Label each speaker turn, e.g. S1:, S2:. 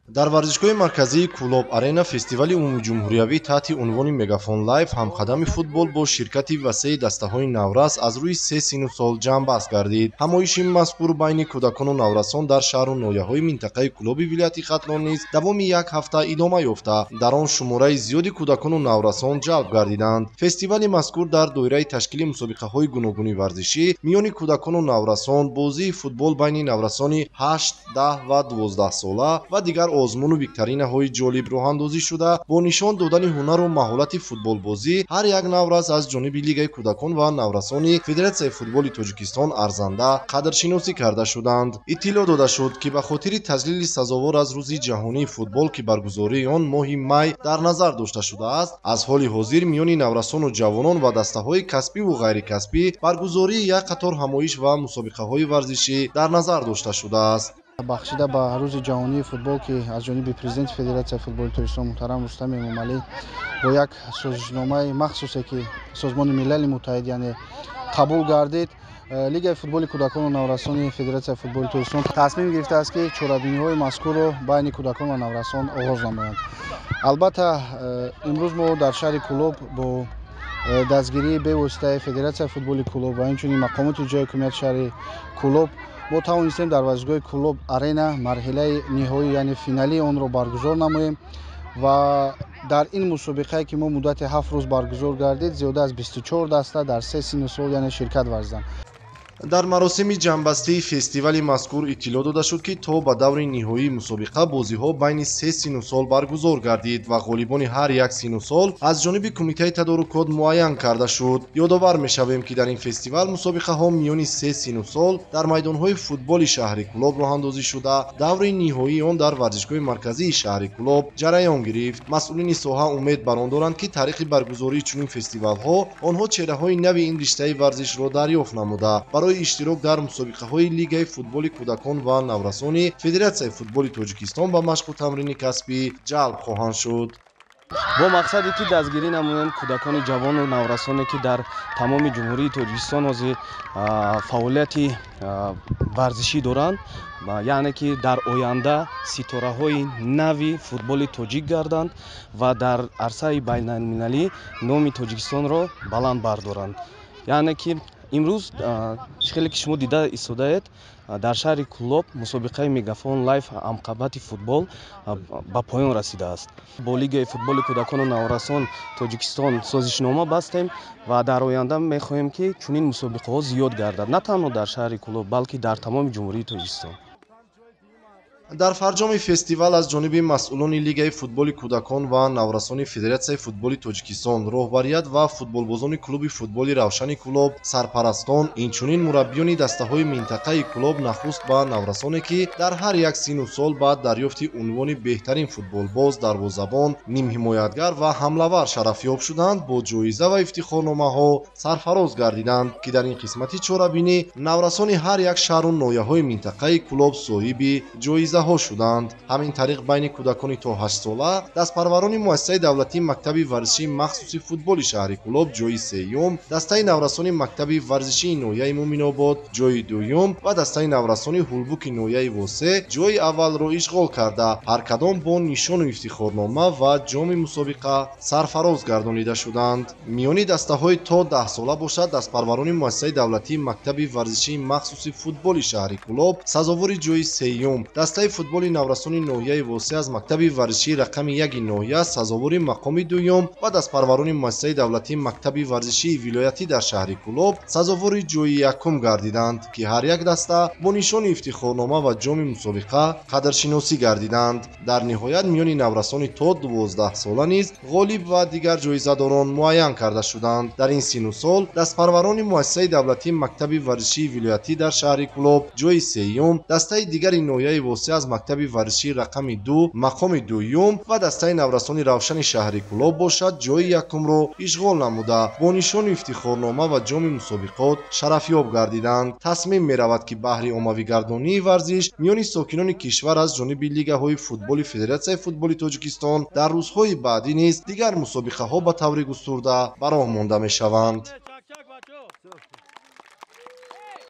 S1: дар варзишгоҳи марказии Кулоб Арена фестивали умумиҷумҳуриявӣ таҳти унвони Мегафон Лайв ҳамқадами футбол бо ширкати васеъи дастаҳои наврас аз рӯи се сину сол ҷамъбаст гардид. Ҳамоиши мазкур байни кӯдакону наврасон дар шаҳру ноҳияҳои минтақаи Кулоби вилояти Хатлон низ давоми як ҳафта идома ёфта, дар он шумораи зиёди кӯдакону наврасон ҷалб гардиданд. Фестивали мазкур дар доираи ташкили мусобиқаҳои гуногуни варзишӣ миёни кӯдакону наврасон, бозии футбол байни наврасони 8, 10 ва 12 сола ва дигар озмуну викторинаҳои ҷолиб роҳандозӣ шуда, бо нишон додани ҳунару маҳорати футболбозӣ ҳар як наврас аз ҷониби Лигаи кӯдакон ва наврасони Федератсияи футболи Тоҷикистон арзанда қадршиносӣ карда шуданд. Иттилоъ дода шуд, ки ба хотири таҷлили сазовор аз Рӯзи ҷаҳонии футбол, ки баргузории он моҳи май дар назар дошта шудааст, аз ҳоли ҳозир миёни наврасону ҷавонон ва дастаҳои касбиву ғайрикасбӣ баргузории як қатор ҳамоиш ва мусобиқаҳои варзишӣ дар назар дошта шудааст.
S2: бахшида ба рӯзи ҷаҳонии футбол, ки аз ҷониби президенти Федератсияи футболи Тоҷикистон муҳтарам Рустами Эмомалӣ бо як созишномаи махсусе, ки Созмони Милали Муттаҳид яъне қабул гардид, Лигаи футболи кӯдакону наврасони Федератсияи футболи Тоҷикистон тасмим гирифтааст, ки чорабиниҳои мазкурро байни кӯдакон ва наврасон оғоз намоянд. Албатта имрӯз мо дар шаҳри Кулоб бо дастгирии бевоситаи Федератсияи футболи Кулоб ва инчунин мақомоти ҷои ҳукумияти шаҳри Кулоб мо тавонистем дар варзишгоҳи Кулоб Арена марҳилаи ниҳоӣ, яъне финалии онро баргузор намоем ва дар ин мусобиқае, ки мо муддати 7 рӯз баргузор гардид, зиёда аз 24 даста дар се сину сол яъне ширкат варзиданд.
S1: дар маросими ҷамъбастии фестивали мазкур иттилоъ дода шуд, ки то ба даври ниҳоии мусобиқа бозиҳо байни се сину сол баргузор гардид ва ғолибони ҳар як сину сол аз ҷониби кумитаи тадорукот муайян карда шуд. ёдовар мешавем, ки дар ин фестивал мусобиқаҳо миёни се сину сол дар майдонҳои футболи шаҳри Кулоб роҳандозӣ шуда, даври ниҳоии он дар варзишгоҳи марказии шаҳри Кулоб ҷараён гирифт. масъулини соҳа умед бар он доранд, ки тариқи баргузории чунин фестивалҳо онҳо чеҳраҳои нави ин риштаи варзишро дарёфт намуда, барои иштирок дар мусобиқаҳои Лигаи футболи кӯдакон ва наврасони Федератсияи футболи Тоҷикистон ба машқу тамрини касбӣ ҷалб хоҳанд шуд.
S3: бо мақсаде ки дастгирӣ намоянд кӯдакони ҷавону наврасоне, ки дар тамоми ҷумҳурии Тоҷикистон ҳозир фаъолияти варзишӣ доранд, яъне ки дар оянда ситораҳои нави футболи тоҷик гарданд ва дар арсаи байналмилалӣ номи Тоҷикистонро баланд бардоранд. яъне ки имрӯз хеле ки шумо дида истодаед, дар шаҳри Кулоб мусобиқаи Мегафон Лайв ҳамқабати футбол ба поён расидааст. бо Лигаи футболи кӯдакону наврасон Тоҷикистон созишнома бастем ва дар оянда мехоҳем, ки чунин мусобиқаҳо зиёд гардад, на танҳо дар шаҳри Кулоб, балки дар тамоми ҷумҳурии Тоҷикистон.
S1: дар фарҷоми фестивал аз ҷониби масъулони Лигаи футболи кӯдакон ва наврасони Федератсияи футболи Тоҷикистон, роҳбарият ва футболбозони клуби футболи Равшани Кулоб, сарпарастон, инчунин мураббиёни дастаҳои минтақаи Кулоб нахуст ба наврасоне, ки дар ҳар як сину сол баъд дарёфти унвони беҳтарин футболбоз, дарвозабон, нимҳимоятгар ва ҳамлавар шарафёб шуданд, бо ҷоиза ва ифтихорномаҳо сарфароз гардиданд, ки дар ин қисмати чорабинӣ наврасони ҳар як шаҳру ноҳияҳои минтақаи Кулоб соҳиби ҷоизаҳо шуданд. ҳамин тариқ байни кӯдакони то 8 сола дастпарварони муассисаи давлатии мактаби варзишии махсуси футболи шаҳри Кулоб ҷойи сеюм, дастаи наврасони мактаби варзишии ноҳияи Муъминобод ҷойи дуюм ва дастаи наврасони ҳулбуки ноҳияи Восе ҷойи аввалро ишғол карда, ҳар кадом бо нишону ифтихорнома ва ҷоми мусобиқа сарфароз гардонида шуданд. миёни дастаҳои то 10 сола бошад дастпарварони муассисаи давлатии мактаби варзишии махсуси футболи шаҳри Кулоб сазовори ҷойи сеюм, дастаи футболи наврасони ноҳияи Восе аз мактаби варзишии рақами 1 ноҳия сазовори мақоми дуюм ва дастпарварони муассисаи давлатии мактаби варзишии вилоятӣ дар шаҳри Кулоб сазовори ҷойи якум гардиданд, ки ҳар як даста бо нишони ифтихорнома ва ҷоми мусобиқа қадршиносӣ гардиданд. дар ниҳоят миёни наврасони то 12 сола низ ғолиб ва дигар ҷоизадорон муайян карда шуданд. дар ин сину сол дастпарварони муассисаи давлатии мактаби варзишии вилоятӣ дар шаҳри Кулоб ҷойи сеюм, дастаи дигари ноҳияи Восе аз мактаби варзишии рақами 2 мақоми дуюм ва дастаи наврасони Равшани шаҳри Кулоб бошад ҷойи якумро ишғол намуда, бо нишону ифтихорнома ва ҷоми мусобиқот шарафёб гардиданд. тасмим меравад, ки баҳри оммавигардонии варзиш миёни сокинони кишвар аз ҷониби Лигаҳои футболи Федератсияи футболи Тоҷикистон дар рӯзҳои баъдӣ низ дигар мусобиқаҳо ба таври густурда ба роҳ монда мешаванд.